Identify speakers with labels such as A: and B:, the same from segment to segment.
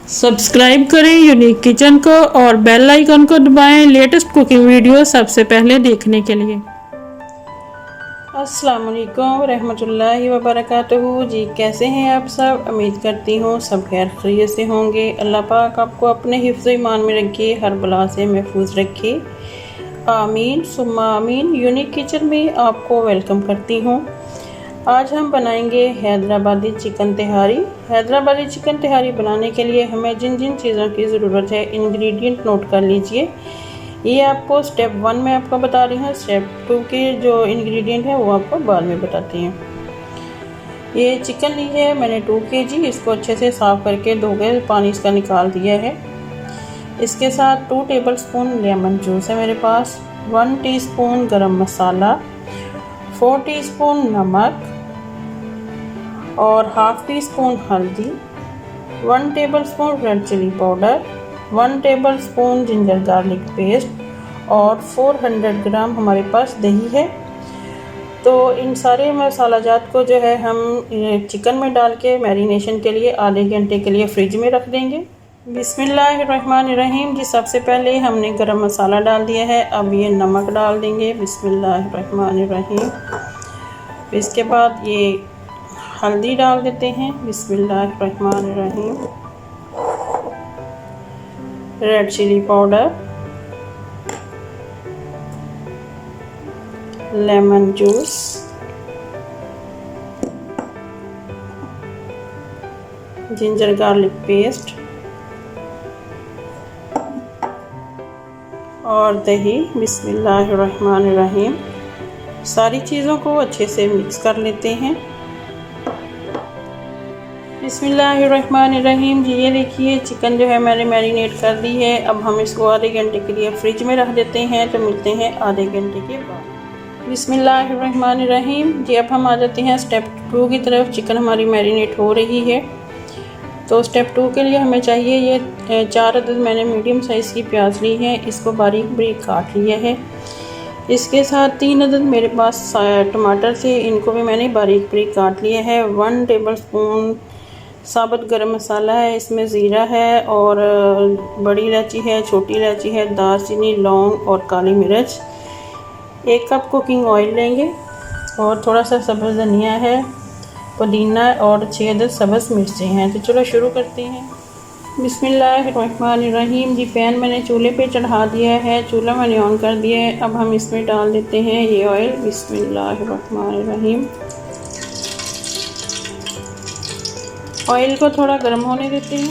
A: Subscribe करें unique kitchen को और बेल आइकन को दबाएं लेटेस्ट कुकिंग वीडियो सबसे पहले देखने के लिए। अस्सलाम वालेकुम रहमतुल्लाहि व बरकातहू। जी कैसे हैं आप सब? उम्मीद करती हूँ सब खैर खैरियत से होंगे। अल्लाह पाक आपको अपने हिफ्ज़ ईमान में रखे, हर बला से महफूज रखे, आमीन सुम्मा आमीन। यूनिक किचन में आपको वेलकम करती हूँ। आज हम बनाएंगे हैदराबादी चिकन तिहारी। हैदराबादी चिकन तिहारी बनाने के लिए हमें जिन जिन चीज़ों की ज़रूरत है इंग्रेडिएंट नोट कर लीजिए। ये आपको स्टेप 1 में आपको बता रही हूँ, स्टेप 2 के जो इंग्रेडिएंट है वो आपको बाद में बताती हूँ। ये चिकन ली है मैंने 2 kg। इसको अच्छे से साफ़ करके धो के पानी इसका निकाल दिया है। इसके साथ 2 टेबलस्पून लेमन जूस है मेरे पास, 1 टीस्पून गरम मसाला, 4 टीस्पून नमक और हाफ टी स्पून हल्दी, 1 tablespoon red chilli powder, 1 tablespoon ginger garlic paste और 400 ग्राम हमारे पास दही है। तो इन सारे मसाला जात को जो है हम चिकन में डाल के मैरिनेशन के लिए आधे घंटे के लिए फ्रिज में रख देंगे। बिस्मिल्लाहिर्रहमानिर्रहीम। जी सबसे पहले हमने गरम मसाला डाल दिया है, अब ये नमक डाल देंगे। बिस्मिल्लाहिर्रहमानिर्रहीम। इसके बाद ये हल्दी डाल देते हैं। बिस्मिल्लाहिर्रहमानिर्रहीम। Red chilli powder, lemon juice, ginger garlic paste और दही। बिस्मिल्लाहिर्रहमानिर्रहीम। सारी चीज़ों को अच्छे से मिक्स कर लेते हैं। बिस्मिल्लाहिर्रहमानिर्रहीम। जी ये देखिए चिकन जो है मैंने मैरिनेट कर दी है। अब हम इसको आधे घंटे के लिए फ्रिज में रख देते हैं। तो मिलते हैं आधे घंटे के बाद। बिस्मिल्लाहिर्रहमानिर्रहीम। जी अब हम आ जाते हैं स्टेप 2 की तरफ। चिकन हमारी मैरिनेट हो रही है। तो स्टेप 2 के लिए हमें चाहिए ये 4 अदद मैंने मीडियम साइज़ की प्याज ली है, इसको बारीक बारीक काट लिया है। इसके साथ 3 अदद मेरे पास टमाटर थे, इनको भी मैंने बारीक बारीक काट लिया है। 1 टेबलस्पून साबुत गरम मसाला है, इसमें ज़ीरा है और बड़ी इलायची है, छोटी इलायची है, दालचीनी, लौंग और काली मिर्च। 1 कप कुकिंग ऑयल लेंगे और थोड़ा सा सब्ज़ धनिया है, पुदीना और 6 अदद सब्ज़ मिर्चें हैं। तो चलो शुरू करते हैं। बिस्मिल्लाहिर्रहमानिर्रहीम। जी पैन मैंने चूल्हे पे चढ़ा दिया है, चूल्हा मैंने ऑन कर दिया है। अब हम इसमें डाल देते हैं ये ऑयल। बिस्मिल्लाहिर्रहमानिर्रहीम। ऑयल को थोड़ा गर्म होने देते हैं।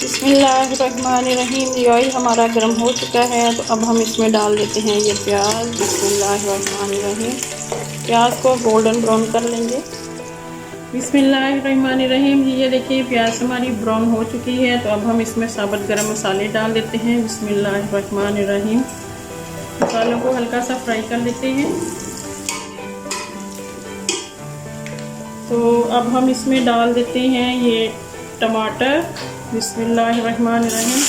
A: बिस्मिल्लाहिर्रहमानिर्रहीम। ये ऑयल हमारा गर्म हो चुका है। तो अब हम इसमें डाल देते हैं ये प्याज। बिस्मिल्लाहिर्रहमानिर्रहीम। प्याज को गोल्डन ब्राउन कर लेंगे। बिस्मिल्लाहिर्रहमानिर्रहीम। ये देखिए प्याज हमारी ब्राउन हो चुकी है। तो अब हम इसमें साबुत गरम मसाले डाल देते हैं। बिस्मिल्लाहिर्रहमानिर्रहीम। मसालों को हल्का सा फ्राई कर लेते हैं। तो अब हम इसमें डाल देते हैं ये टमाटर। बिस्मिल्लाहिर्रहमानिर्रहीम।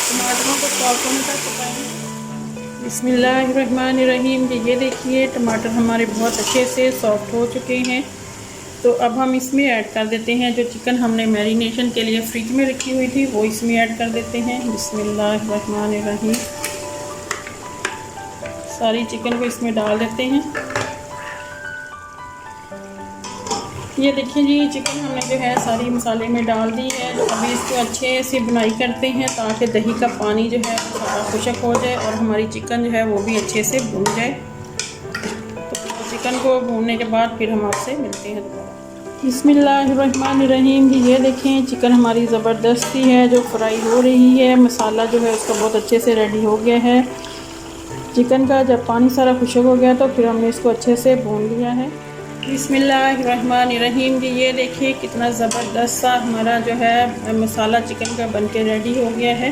A: टमाटरों को सॉफ्ट होने तक पकाएंगे। बिस्मिल्लाहिर्रहमानिर्रहीम। ये देखिए टमाटर हमारे बहुत अच्छे से सॉफ्ट हो चुके हैं। तो अब हम इसमें ऐड कर देते हैं जो चिकन हमने मैरिनेशन के लिए फ्रिज में रखी हुई थी, वो इसमें ऐड कर देते हैं। बिस्मिल्लाहिर्रहमानिर्रहीम। सारी चिकन को इसमें डाल देते हैं। ये देखिए जी चिकन हमने जो है सारी मसाले में डाल दी है। तो अभी इसको अच्छे से बुनाई करते हैं ताकि दही का पानी जो है वो सारा खुश्क हो जाए और हमारी चिकन जो है वो भी अच्छे से भून जाए। तो चिकन को भूनने के बाद फिर हम आपसे मिलते हैं दोबारा। बिस्मिल्लाहिर्रहमानिर्रहीम। ये देखें चिकन हमारी ज़बरदस्ती है जो फ्राई हो रही है। मसाला जो है उसका बहुत अच्छे से रेडी हो गया है। चिकन का जब पानी सारा खुश्क हो गया तो फिर हमने इसको अच्छे से भून लिया है। बिस्मिल्लाहिर्रहमानिर्रहीम। जी ये देखिए कितना ज़बरदस्त सा हमारा जो है मसाला चिकन का बनके रेडी हो गया है।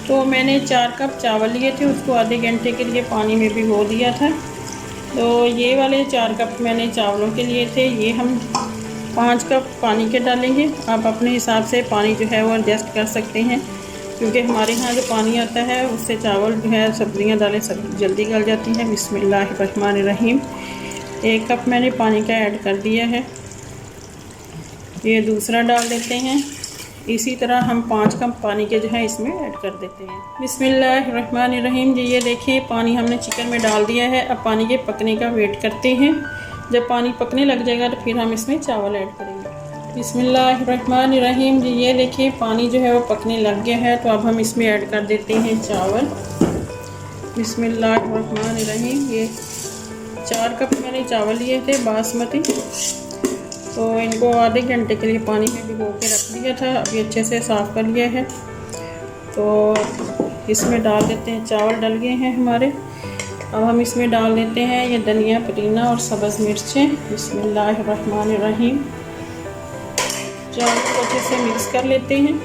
A: तो मैंने 4 कप चावल लिए थे, उसको आधे घंटे के लिए पानी में भिगो दिया था। तो ये वाले 4 कप मैंने चावलों के लिए थे, ये हम 5 कप पानी के डालेंगे। आप अपने हिसाब से पानी जो है वो एडजस्ट कर सकते हैं, क्योंकि हमारे यहाँ जो पानी आता है उससे चावल जो है सब्ज़ियाँ दालें सब जल्दी गल जाती हैं। बिस्मिल्लाहिर्रहमानिर्रहीम। 1 कप मैंने पानी का ऐड कर दिया है। ये दूसरा डाल देते हैं। इसी तरह हम 5 कप पानी के जो है इसमें ऐड कर देते हैं। बिस्मिल्लाहिर्रहमानिर्रहीम। जी ये देखिए पानी हमने चिकन में डाल दिया है। अब पानी के पकने का वेट करते हैं। जब पानी पकने लग जाएगा तो फिर हम इसमें चावल ऐड करेंगे। बिस्मिल्लाहिर्रहमानिर्रहीम। जी ये देखिए पानी जो है वो पकने लग गया है, तो अब हम इसमें ऐड कर देते हैं चावल। बिस्मिल्लाहिर्रहमानिर्रहीम। ये 4 कप मैंने चावल लिए थे बासमती, तो इनको आधे घंटे के लिए पानी में भिगो के रख दिया था। अभी अच्छे से साफ़ कर लिया है, तो इसमें डाल देते हैं। चावल डल गए हैं हमारे। अब हम इसमें डाल देते हैं ये धनिया, पुदीना और सब्ज़ मिर्चें। बिस्मिल्लाहिर्रहमानिर्रहीम। चावल को अच्छे से मिक्स कर लेते हैं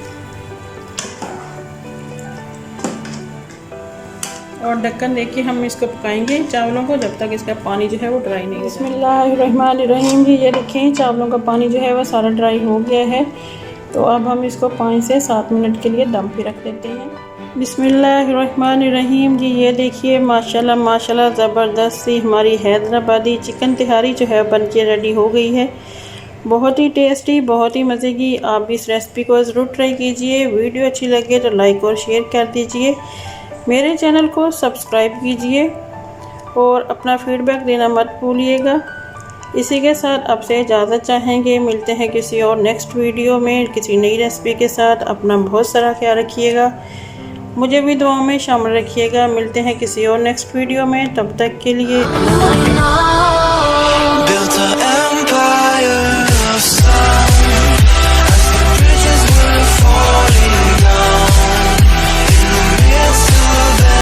A: और ढक्कन देके हम इसको पकाएंगे चावलों को, जब तक इसका पानी जो है वो ड्राई नहीं हो। बिस्मिल्लाहिर्रहमानिर्रहीम। जी ये देखें चावलों का पानी जो है वो सारा ड्राई हो गया है, तो अब हम इसको 5 से 7 मिनट के लिए दम पे रख देते हैं। बिस्मिल्लाहिर्रहमानिर्रहीम। जी ये देखिए माशाल्लाह माशाल्लाह ज़बरदस्त सी हमारी हैदराबादी चिकन तिहारी जो है बन के रेडी हो गई है। बहुत ही टेस्टी, बहुत ही मज़े की। आप भी इस रेसिपी को ज़रूर ट्राई कीजिए। वीडियो अच्छी लगे तो लाइक और शेयर कर दीजिए। मेरे चैनल को सब्सक्राइब कीजिए और अपना फीडबैक देना मत भूलिएगा। इसी के साथ आपसे इजाज़त चाहेंगे। मिलते हैं किसी और नेक्स्ट वीडियो में किसी नई रेसिपी के साथ। अपना बहुत सारा ख्याल रखिएगा, मुझे भी दुआओं में शामिल रखिएगा। मिलते हैं किसी और नेक्स्ट वीडियो में, तब तक के लिए।